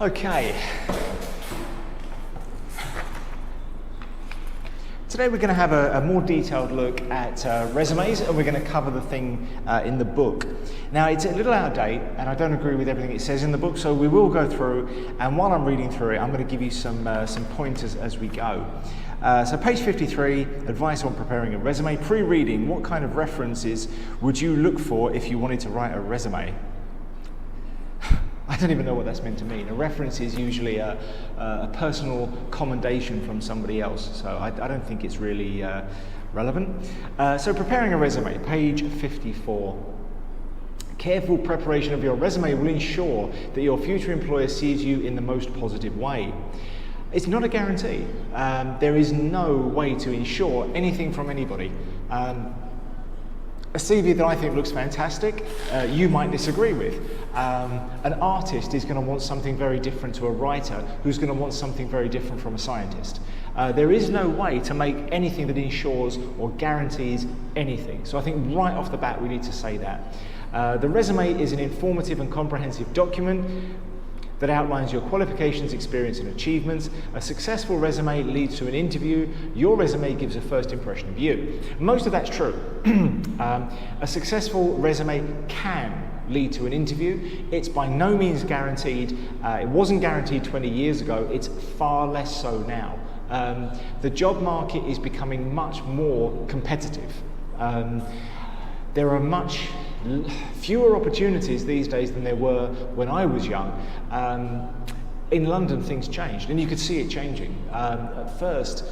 Okay. Today we're going to have a more detailed look at resumes, and we're going to cover the thing in the book. Now, it's a little out of date, and I don't agree with everything it says in the book, so we will go through, and while I'm reading through it, I'm going to give you some pointers as we go. So page 53, advice on preparing a resume. Pre-reading, what kind of references would you look for if you wanted to write a resume? I don't even know what that's meant to mean. A reference is usually a personal commendation from somebody else, so I don't think it's really relevant. So preparing a resume, page 54. Careful preparation of your resume will ensure that your future employer sees you in the most positive way. It's not a guarantee. There is no way to ensure anything from anybody. A CV that I think looks fantastic, you might disagree with. An artist is going to want something very different to a writer who's going to want something very different from a scientist. There is no way to make anything that ensures or guarantees anything. So I think right off the bat we need to say that. The resume is an informative and comprehensive document that outlines your qualifications, experience and achievements. A successful resume leads to an interview. Your resume gives a first impression of you. Most of that's true. A successful resume can lead to an interview. It's by no means guaranteed. It wasn't guaranteed 20 years ago. It's far less so now. The job market is becoming much more competitive. There are much fewer opportunities these days than there were when I was young. In London, things changed, and you could see it changing. At first,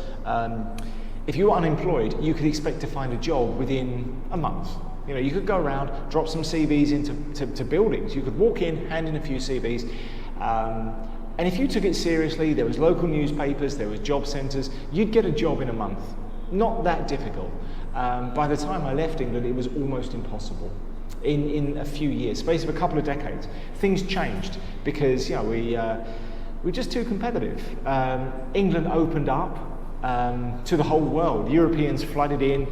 if you were unemployed, you could expect to find a job within a month. You know, you could go around, drop some CVs into buildings. You could walk in, hand in a few CVs, and if you took it seriously, there was local newspapers, there was job centres, you'd get a job in a month. Not that difficult. By the time I left England, it was almost impossible. In a few years, space of a couple of decades, things changed because we're just too competitive. England opened up to the whole world. Europeans flooded in.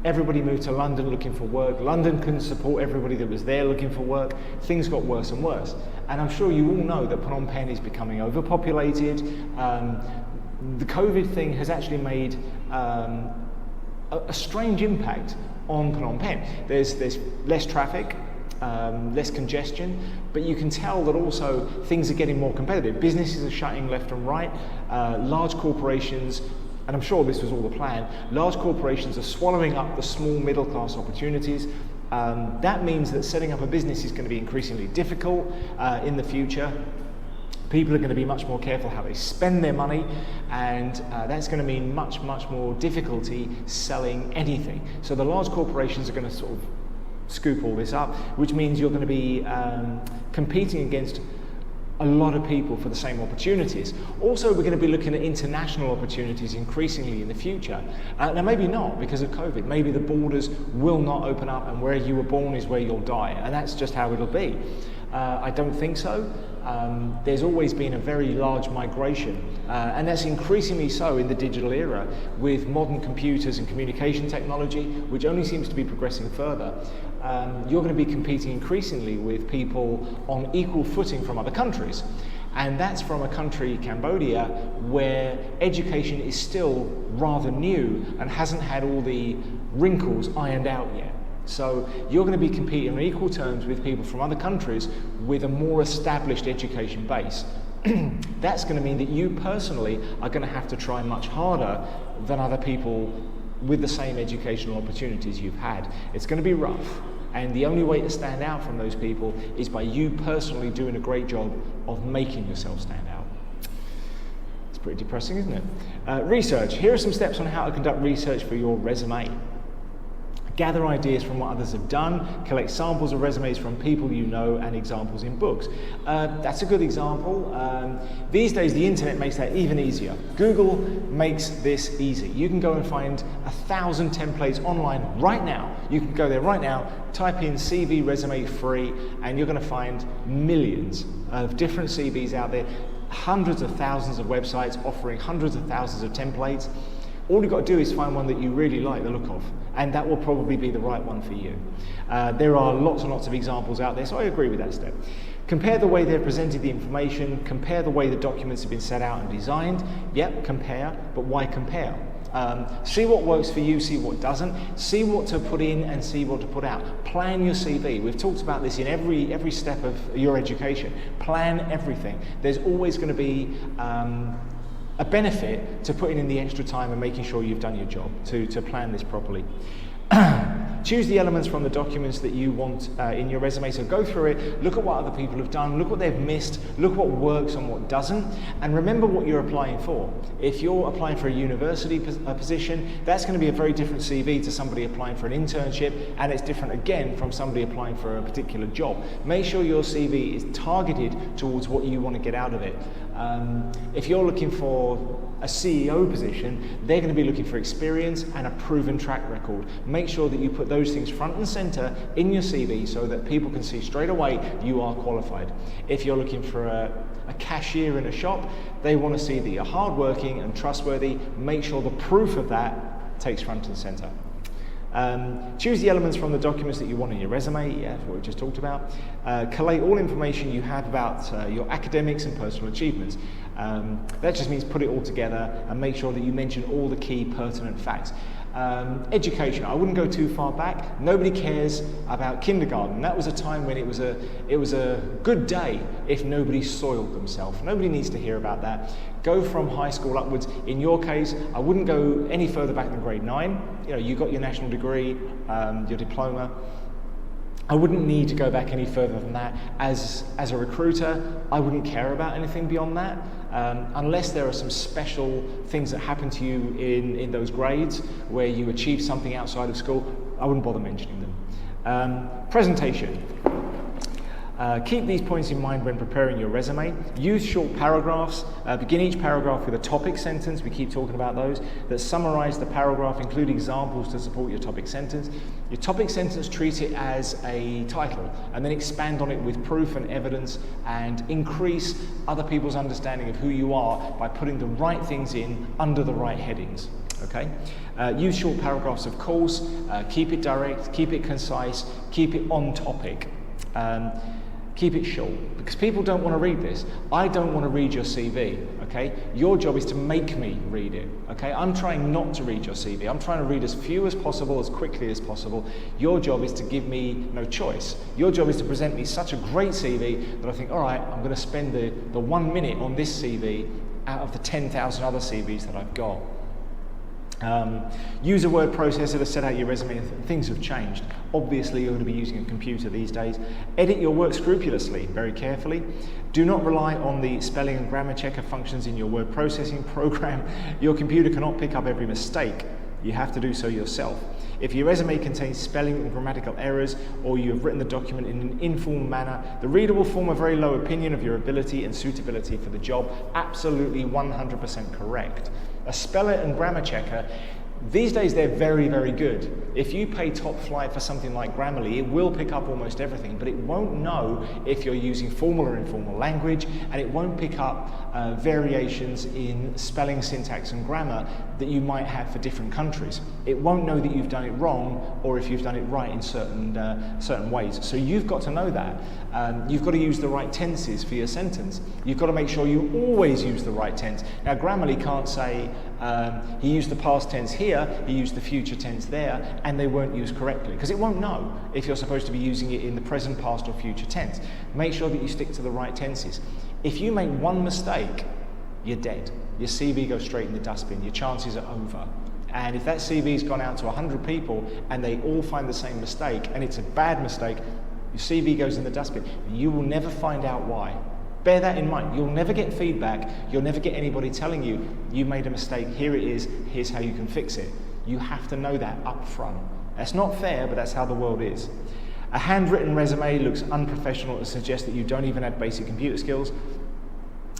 Everybody moved to London looking for work. London couldn't support everybody that was there looking for work. Things got worse and worse. And I'm sure you all know that Phnom Penh is becoming overpopulated. The COVID thing has actually made a strange impact on Phnom Penh. There's less traffic, less congestion, but you can tell that also things are getting more competitive. Businesses are shutting left and right. Large corporations, and I'm sure this was all the plan, large corporations are swallowing up the small middle class opportunities. That means that setting up a business is going to be increasingly difficult in the future. People are going to be much more careful how they spend their money, and that's going to mean much more difficulty selling anything. So the large corporations are going to sort of scoop all this up, which means you're going to be competing against a lot of people for the same opportunities. Also, we're going to be looking at international opportunities increasingly in the future. Now, maybe not because of COVID. Maybe the borders will not open up, and where you were born is where you'll die, and that's just how it'll be. I don't think so. There's always been a very large migration, and that's increasingly so in the digital era with modern computers and communication technology, which only seems to be progressing further. You're going to be competing increasingly with people on equal footing from other countries. And that's from a country, Cambodia, where education is still rather new and hasn't had all the wrinkles ironed out yet. So you're going to be competing on equal terms with people from other countries with a more established education base. That's going to mean that you personally are going to have to try much harder than other people with the same educational opportunities you've had. It's going to be rough, and the only way to stand out from those people is by you personally doing a great job of making yourself stand out. It's pretty depressing, isn't it? Research. Here are some steps on how to conduct research for your resume. Gather ideas from what others have done, collect samples of resumes from people you know and examples in books. That's a good example. These days the internet makes that even easier. Google makes this easy. You can go and find 1,000 templates online right now. You can go there right now, type in CV resume free, and you're going to find millions of different CVs out there, hundreds of thousands of websites offering hundreds of thousands of templates. All you've got to do is find one that you really like the look of, and that will probably be the right one for you. There are lots and lots of examples out there, so I agree with that step. Compare the way they've presented the information, compare the way the documents have been set out and designed. Yep, compare, but why compare? See what works for you, see what doesn't, see what to put in and see what to put out. Plan your CV. We've talked about this in every step of your education. Plan everything. There's always going to be a benefit to putting in the extra time and making sure you've done your job to plan this properly. Choose the elements from the documents that you want in your resume. So go through it, look at what other people have done, look what they've missed, look what works and what doesn't, and remember what you're applying for. If you're applying for a university position, that's going to be a very different CV to somebody applying for an internship, and it's different again from somebody applying for a particular job. Make sure your CV is targeted towards what you want to get out of it. If you're looking for a CEO position, they're going to be looking for experience and a proven track record. Make sure that you put those things front and center in your CV so that people can see straight away you are qualified. If you're looking for a cashier in a shop, they want to see that you're hardworking and trustworthy. Make sure the proof of that takes front and center. Choose the elements from the documents that you want in your resume, yeah, what we just talked about. Collate all information you have about your academics and personal achievements. That just means put it all together and make sure that you mention all the key pertinent facts. Education, I wouldn't go too far back. Nobody cares about kindergarten. That was a time when it was a good day if nobody soiled themselves. Nobody needs to hear about that. Go from high school upwards. In your case, I wouldn't go any further back than grade 9. You know, you got your national degree, your diploma. I wouldn't need to go back any further than that. As a recruiter, I wouldn't care about anything beyond that, unless there are some special things that happen to you in those grades where you achieve something outside of school. I wouldn't bother mentioning them. Presentation. Keep these points in mind when preparing your resume. Use short paragraphs. Begin each paragraph with a topic sentence. We keep talking about those. That summarize the paragraph. Include examples to support your topic sentence. Your topic sentence, treat it as a title and then expand on it with proof and evidence and increase other people's understanding of who you are by putting the right things in under the right headings. Okay? Use short paragraphs, of course. Keep it direct, keep it concise, keep it on topic. Keep it short, because people don't want to read this. I don't want to read your CV, okay? Your job is to make me read it, okay? I'm trying not to read your CV. I'm trying to read as few as possible, as quickly as possible. Your job is to give me no choice. Your job is to present me such a great CV that I think, all right, I'm going to spend the 1 minute on this CV out of the 10,000 other CVs that I've got. Use a word processor to set out your resume. Things have changed. Obviously, you're going to be using a computer these days. Edit your work scrupulously, very carefully. Do not rely on the spelling and grammar checker functions in your word processing program. Your computer cannot pick up every mistake. You have to do so yourself. If your resume contains spelling and grammatical errors, or you have written the document in an informal manner, the reader will form a very low opinion of your ability and suitability for the job. Absolutely 100% correct. A speller and grammar checker, these days they're very, very good. If you pay top flight for something like Grammarly, it will pick up almost everything, but it won't know if you're using formal or informal language, and it won't pick up variations in spelling, syntax, and grammar that you might have for different countries. It won't know that you've done it wrong or if you've done it right in certain ways. So you've got to know that. You've got to use the right tenses for your sentence. You've got to make sure you always use the right tense. Now, Grammarly can't say he used the past tense here, he used the future tense there, and they weren't used correctly, because it won't know if you're supposed to be using it in the present, past, or future tense. Make sure that you stick to the right tenses. If you make one mistake, you're dead. Your CV goes straight in the dustbin. Your chances are over. And if that CV's gone out to 100 people and they all find the same mistake, and it's a bad mistake, your CV goes in the dustbin. You will never find out why. Bear that in mind. You'll never get feedback. You'll never get anybody telling you, you made a mistake, here it is, here's how you can fix it. You have to know that up front. That's not fair, but that's how the world is. A handwritten resume looks unprofessional to suggest that you don't even have basic computer skills.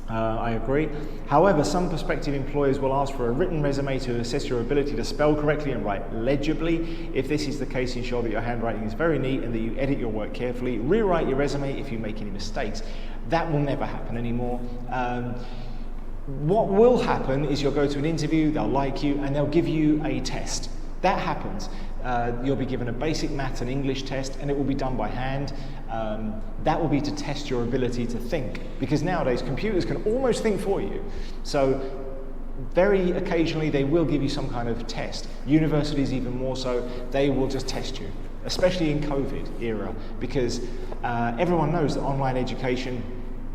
I agree. However, some prospective employers will ask for a written resume to assess your ability to spell correctly and write legibly. If this is the case, ensure that your handwriting is very neat and that you edit your work carefully. Rewrite your resume if you make any mistakes. That will never happen anymore. What will happen is you'll go to an interview, they'll like you, and they'll give you a test. That happens. You'll be given a basic maths and English test, and it will be done by hand. That will be to test your ability to think, because nowadays computers can almost think for you. So very occasionally they will give you some kind of test. Universities even more so, they will just test you, especially in COVID era, because everyone knows that online education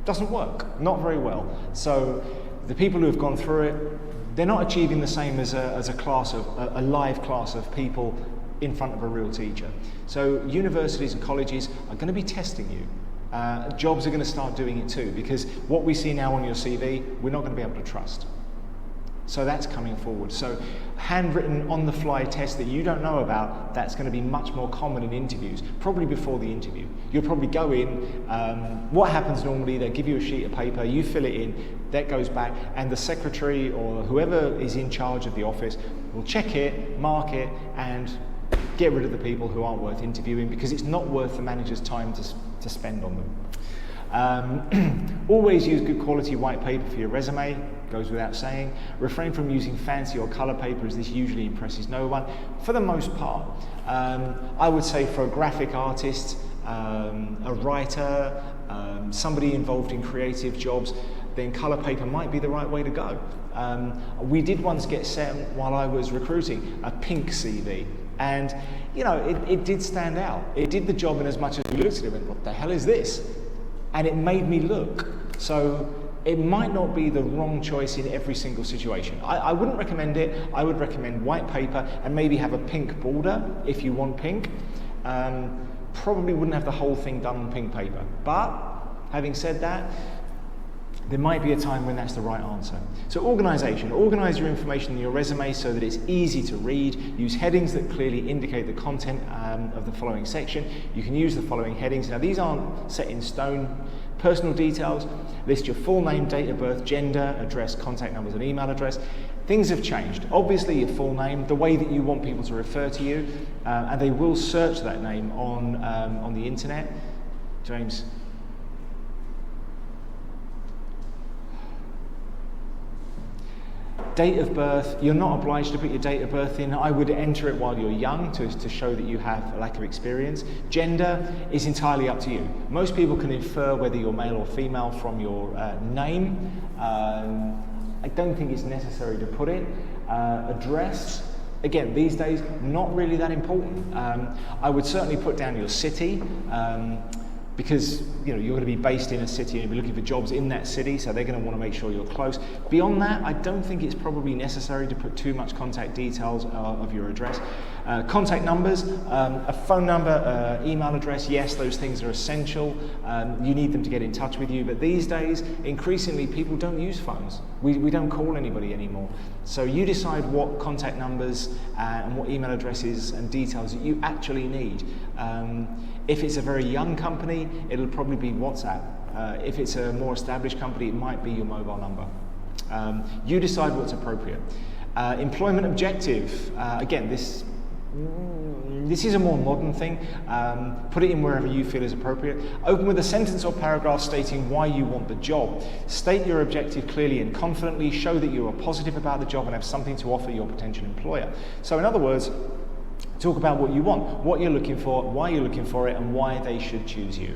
doesn't work, not very well. So the people who have gone through it, they're not achieving the same as a class of a live class of people in front of a real teacher. So universities and colleges are going to be testing you. Jobs are going to start doing it too, because what we see now on your CV, we're not going to be able to trust. So that's coming forward. So handwritten on-the-fly tests that you don't know about, that's going to be much more common in interviews, probably before the interview. You'll probably go in, what happens normally, they give you a sheet of paper, you fill it in, that goes back, and the secretary or whoever is in charge of the office will check it, mark it, and get rid of the people who aren't worth interviewing, because it's not worth the manager's time to spend on them. Always use good quality white paper for your resume, goes without saying. Refrain from using fancy or colour paper, as this usually impresses no one. For the most part, I would say for a graphic artist, a writer, somebody involved in creative jobs, then colour paper might be the right way to go. We did once get sent, while I was recruiting, a pink CV. And, you know, it did stand out. It did the job in as much as we looked at it and went, what the hell is this? And it made me look. So it might not be the wrong choice in every single situation. I wouldn't recommend it. I would recommend white paper and maybe have a pink border if you want pink. Probably wouldn't have the whole thing done on pink paper. But having said that, there might be a time when that's the right answer. So organisation. Organise your information in your resume so that it's easy to read. Use headings that clearly indicate the content of the following section. You can use the following headings. Now these aren't set in stone. Personal details. List your full name, date of birth, gender, address, contact numbers and email address. Things have changed. Obviously your full name, the way that you want people to refer to you, and they will search that name on the internet. James. Date of birth, you're not obliged to put your date of birth in. I would enter it while you're young to show that you have a lack of experience. Gender is entirely up to you. Most people can infer whether you're male or female from your name. I don't think it's necessary to put it. Address, again, these days, not really that important. I would certainly put down your city, because you're going to be based in a city and you'll be looking for jobs in that city, so they're going to want to make sure you're close. Beyond that, I don't think it's probably necessary to put too much contact details of your address. Contact numbers, a phone number, email address, yes, those things are essential. You need them to get in touch with you, but these days, increasingly, people don't use phones. We don't call anybody anymore. So you decide what contact numbers and what email addresses and details that you actually need. If it's a very young company, it'll probably be WhatsApp. If it's a more established company, it might be your mobile number. You decide what's appropriate. Employment objective. Again, this is a more modern thing. Put it in wherever you feel is appropriate. Open with a sentence or paragraph stating why you want the job. State your objective clearly and confidently. Show that you are positive about the job and have something to offer your potential employer. So in other words, talk about what you want, what you're looking for, why you're looking for it, and why they should choose you.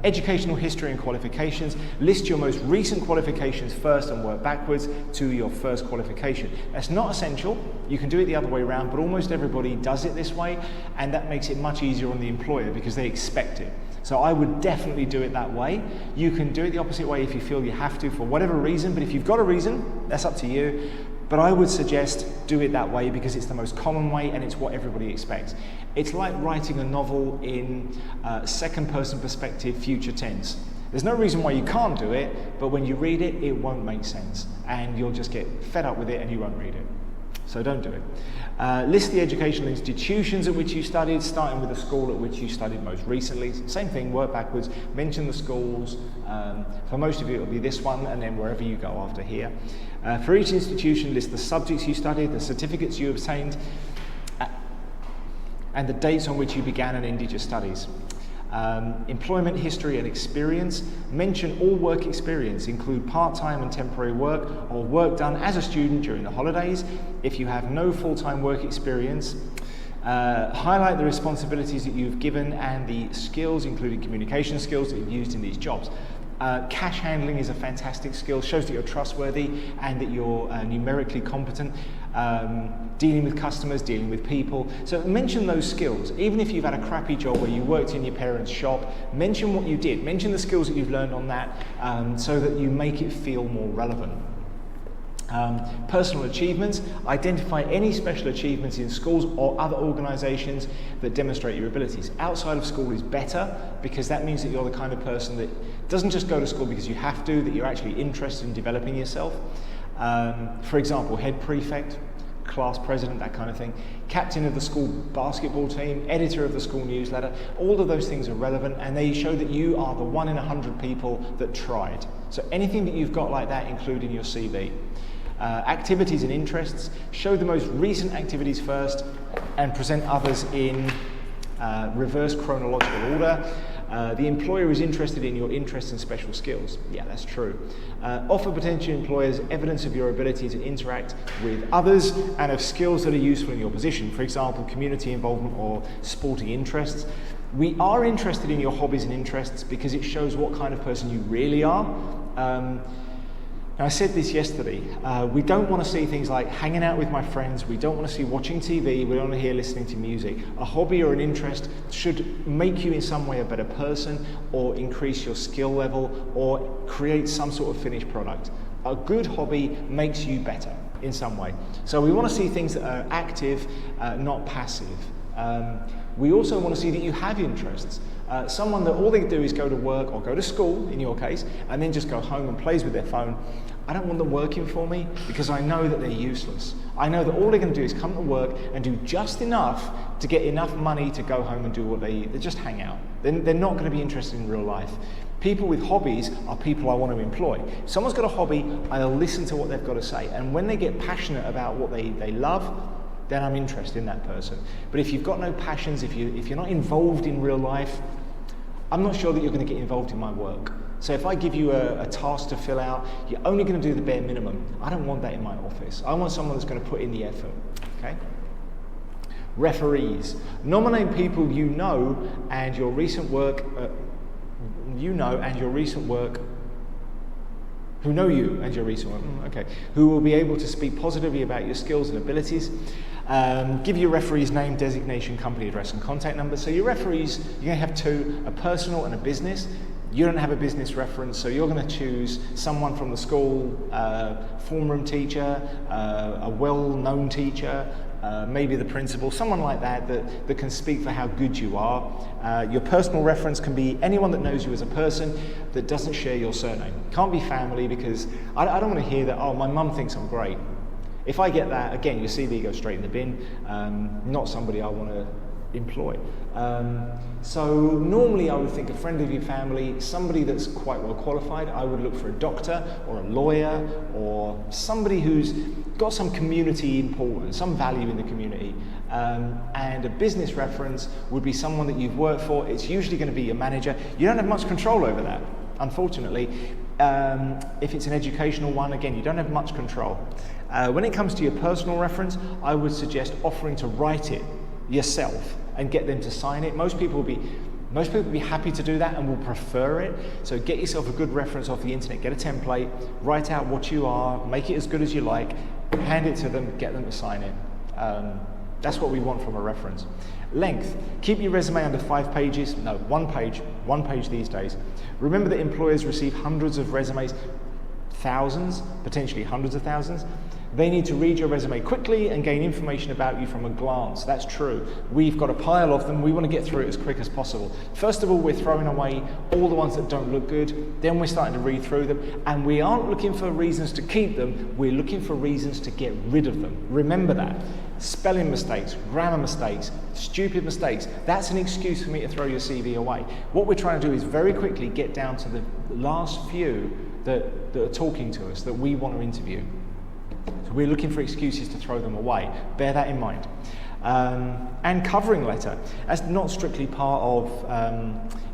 Educational history and qualifications. List your most recent qualifications first and work backwards to your first qualification. That's not essential. You can do it the other way around, but almost everybody does it this way, and that makes it much easier on the employer because they expect it. So I would definitely do it that way. You can do it the opposite way if you feel you have to for whatever reason, but if you've got a reason, that's up to you. But I would suggest do it that way because it's the most common way and it's what everybody expects. It's like writing a novel in second person perspective, future tense. There's no reason why you can't do it, but when you read it, it won't make sense and you'll just get fed up with it and you won't read it. So don't do it. List the educational institutions at which you studied, starting with the school at which you studied most recently. Same thing, work backwards, mention the schools. For most of you, it'll be this one, and then wherever you go after here. For each institution, list the subjects you studied, the certificates you obtained, and the dates on which you began and ended your studies. Employment history and experience. Mention all work experience. Include part-time and temporary work or work done as a student during the holidays. If you have no full-time work experience, highlight the responsibilities that you've given and the skills, including communication skills, that you've used in these jobs. Cash handling is a fantastic skill, shows that you're trustworthy and that you're numerically competent. Dealing with customers, dealing with people. So mention those skills. Even if you've had a crappy job where you worked in your parents' shop, mention what you did. Mention the skills that you've learned on that so that you make it feel more relevant. Personal achievements. Identify any special achievements in schools or other organisations that demonstrate your abilities. Outside of school is better because that means that you're the kind of person that doesn't just go to school because you have to, that you're actually interested in developing yourself. For example, head prefect, class president, that kind of thing, captain of the school basketball team, editor of the school newsletter. All of those things are relevant and they show that you are the 1 in 100 people that tried. So anything that you've got like that, include in your CV. Activities and interests. Show the most recent activities first and present others in reverse chronological order. The employer is interested in your interests and special skills. Yeah, that's true. Offer potential employers evidence of your ability to interact with others and of skills that are useful in your position. For example, community involvement or sporting interests. We are interested in your hobbies and interests because it shows what kind of person you really are. I said this yesterday, we don't want to see things like hanging out with my friends, we don't want to see watching TV, we don't want to hear listening to music. A hobby or an interest should make you in some way a better person or increase your skill level or create some sort of finished product. A good hobby makes you better in some way. So we want to see things that are active, not passive. We also want to see that you have interests. Someone that all they do is go to work or go to school, in your case, and then just go home and plays with their phone. I don't want them working for me because I know that they're useless. I know that all they're going to do is come to work and do just enough to get enough money to go home and do what they just hang out. They're not going to be interested in real life. People with hobbies are people I want to employ. If someone's got a hobby, I'll listen to what they've got to say. And when they get passionate about what they love, then I'm interested in that person. But if you've got no passions, if you're not involved in real life, I'm not sure that you're going to get involved in my work. So if I give you a task to fill out, you're only going to do the bare minimum. I don't want that in my office. I want someone that's going to put in the effort. Okay? Referees. Nominate people you know and your recent work. Who know you and your recent work. Okay. Who will be able to speak positively about your skills and abilities. Give your referee's name, designation, company address, and contact number. So your referees, you're going to have two, a personal and a business. You don't have a business reference, so you're going to choose someone from the school, form room teacher, a well-known teacher, maybe the principal, someone like that can speak for how good you are. Your personal reference can be anyone that knows you as a person that doesn't share your surname. Can't be family because I don't want to hear that, oh, my mum thinks I'm great. If I get that, again, your CV goes straight in the bin, not somebody I want to employ. So normally I would think a friend of your family, somebody that's quite well qualified. I would look for a doctor or a lawyer or somebody who's got some community importance, some value in the community. And a business reference would be someone that you've worked for. It's usually going to be your manager. You don't have much control over that, unfortunately. If it's an educational one, again, you don't have much control. When it comes to your personal reference, I would suggest offering to write it yourself and get them to sign it. Most people will be happy to do that and will prefer it. So get yourself a good reference off the internet, get a template, write out what you are, make it as good as you like, hand it to them, get them to sign it. That's what we want from a reference. Length. Keep your resume under 5 pages. No, 1 page. 1 page these days. Remember that employers receive hundreds of resumes, thousands, potentially hundreds of thousands. They need to read your resume quickly and gain information about you from a glance. That's true. We've got a pile of them. We want to get through it as quick as possible. First of all, we're throwing away all the ones that don't look good. Then we're starting to read through them. And we aren't looking for reasons to keep them. We're looking for reasons to get rid of them. Remember that. Spelling mistakes, grammar mistakes, stupid mistakes. That's an excuse for me to throw your CV away. What we're trying to do is very quickly get down to the last few that are talking to us, that we want to interview. So we're looking for excuses to throw them away. Bear that in mind. And covering letter. That's not strictly part of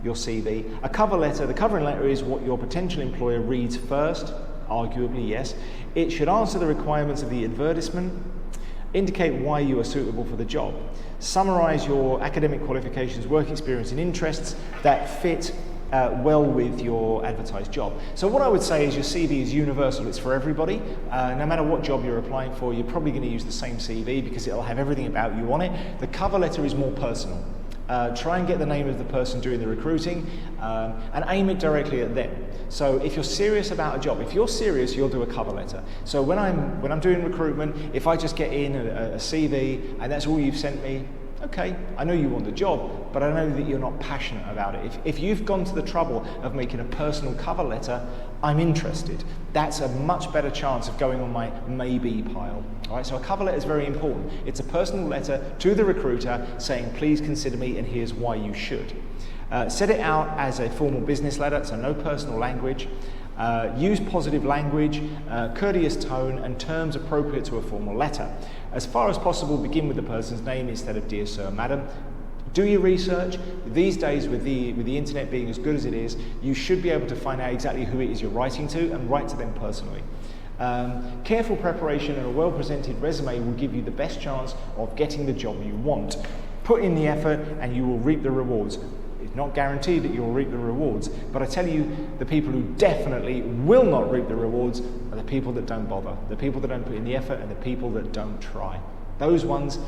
your CV. A cover letter, the covering letter is what your potential employer reads first, arguably, yes. It should answer the requirements of the advertisement, indicate why you are suitable for the job, summarize your academic qualifications, work experience and interests that fit well with your advertised job. So what I would say is your CV is universal, it's for everybody. No matter what job you're applying for, you're probably going to use the same CV because it'll have everything about you on it. The cover letter is more personal. Try and get the name of the person doing the recruiting and aim it directly at them. So if you're serious about a job, if you're serious, you'll do a cover letter. So when I'm doing recruitment, if I just get in a CV and that's all you've sent me, okay, I know you want the job, but I know that you're not passionate about it. If you've gone to the trouble of making a personal cover letter, I'm interested. That's a much better chance of going on my maybe pile. All right, so a cover letter is very important. It's a personal letter to the recruiter saying, please consider me and here's why you should. Set it out as a formal business letter, so no personal language. Use positive language, courteous tone, and terms appropriate to a formal letter. As far as possible, begin with the person's name instead of dear sir, madam. Do your research. These days, with the internet being as good as it is, you should be able to find out exactly who it is you're writing to and write to them personally. Careful preparation and a well-presented resume will give you the best chance of getting the job you want. Put in the effort and you will reap the rewards. It's not guaranteed that you'll reap the rewards, but I tell you, the people who definitely will not reap the rewards are the people that don't bother, the people that don't put in the effort, and the people that don't try. Those ones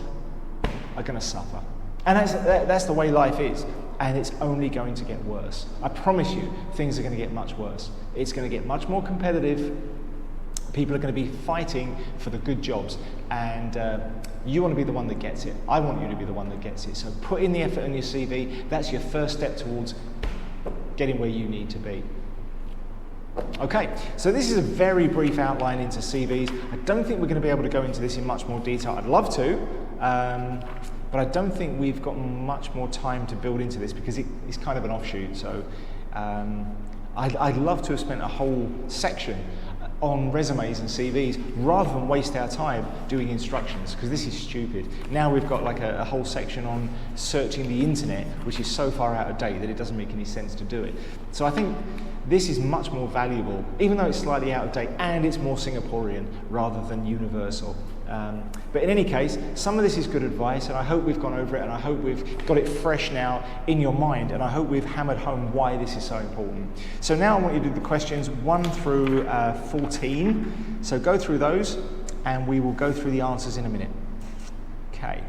are going to suffer. And that's the way life is, and it's only going to get worse. I promise you, things are going to get much worse. It's going to get much more competitive. People are going to be fighting for the good jobs, and you want to be the one that gets it. I want you to be the one that gets it. So put in the effort on your CV. That's your first step towards getting where you need to be. Okay, so this is a very brief outline into CVs. I don't think we're going to be able to go into this in much more detail. I'd love to, but I don't think we've got much more time to build into this because it's kind of an offshoot. So I'd love to have spent a whole section on resumes and CVs rather than waste our time doing instructions, because this is stupid. Now we've got like a whole section on searching the internet, which is so far out of date that it doesn't make any sense to do it. So I think this is much more valuable, even though it's slightly out of date and it's more Singaporean rather than universal. But in any case, some of this is good advice, and I hope we've gone over it, and I hope we've got it fresh now in your mind, and I hope we've hammered home why this is so important. So now I want you to do the questions 1 through 14. So go through those, and we will go through the answers in a minute. Okay.